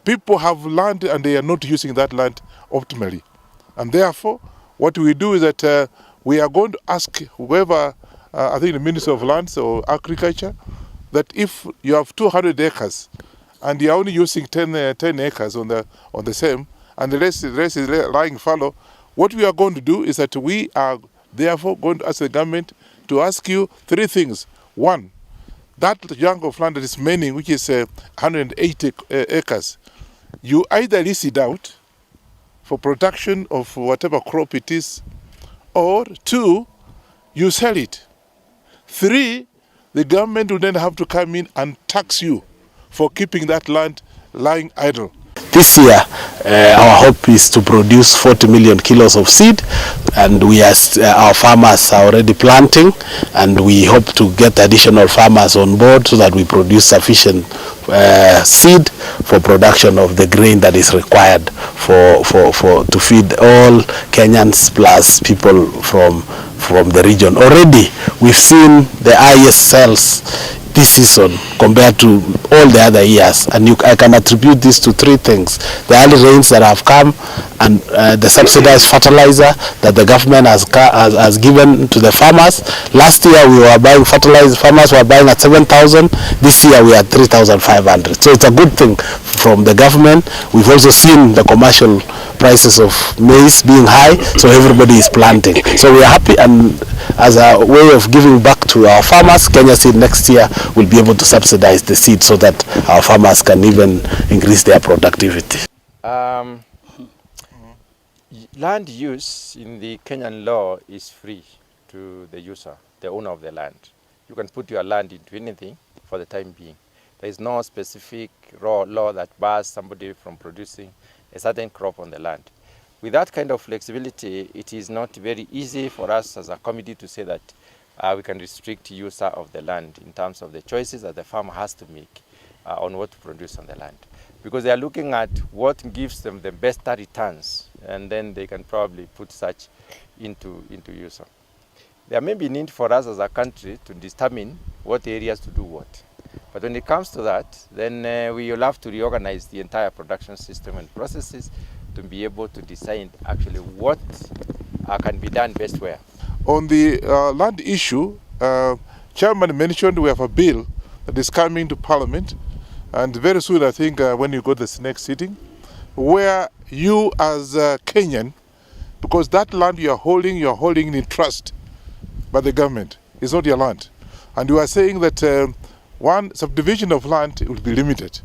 People have land and they are not using that land optimally. And therefore, what we do is that we are going to ask whoever, I think the Minister of Lands or Agriculture, that if you have 200 acres and you are only using 10 acres on the same, and the rest is lying fallow, what we are going to do is that we are therefore going to ask the government to ask you three things. One, that chunk of land that is remaining, which is 180 acres, you either lease it out for production of whatever crop it is, or two, you sell it. Three, the government will then have to come in and tax you for keeping that land lying idle. This year, our hope is to produce 40 million kilos of seed, and our farmers are already planting, and we hope to get additional farmers on board so that we produce sufficient seed for production of the grain that is required to feed all Kenyans plus people from the region. Already, we've seen the highest sales this season compared to all the other years, and I can attribute this to three things: the early rains that have come, and the subsidized fertilizer that the government has given to the farmers. Last year we were buying fertilizer, farmers were buying at 7,000. This year we are at 3,500. So it's a good thing from the government. We've also seen the commercial prices of maize being high, so everybody is planting. So we are happy, and as a way of giving back to our farmers, Kenya Seed next year will be able to subsidize the seed so that our farmers can even increase their productivity. Land use in the Kenyan law is free to the user, the owner of the land. You can put your land into anything for the time being. There is no specific law that bars somebody from producing a certain crop on the land. With that kind of flexibility, it is not very easy for us as a committee to say that we can restrict user of the land in terms of the choices that the farmer has to make on what to produce on the land. Because they are looking at what gives them the best returns, and then they can probably put such into use. There may be need for us as a country to determine what areas to do what. But when it comes to that, then we will have to reorganize the entire production system and processes to be able to decide actually what can be done best where. On the land issue, Chairman mentioned we have a bill that is coming to Parliament, and very soon, I think, when you go to the next sitting, where you as a Kenyan, because that land you're holding in trust by the government. It's not your land. And you are saying that one subdivision of land will be limited.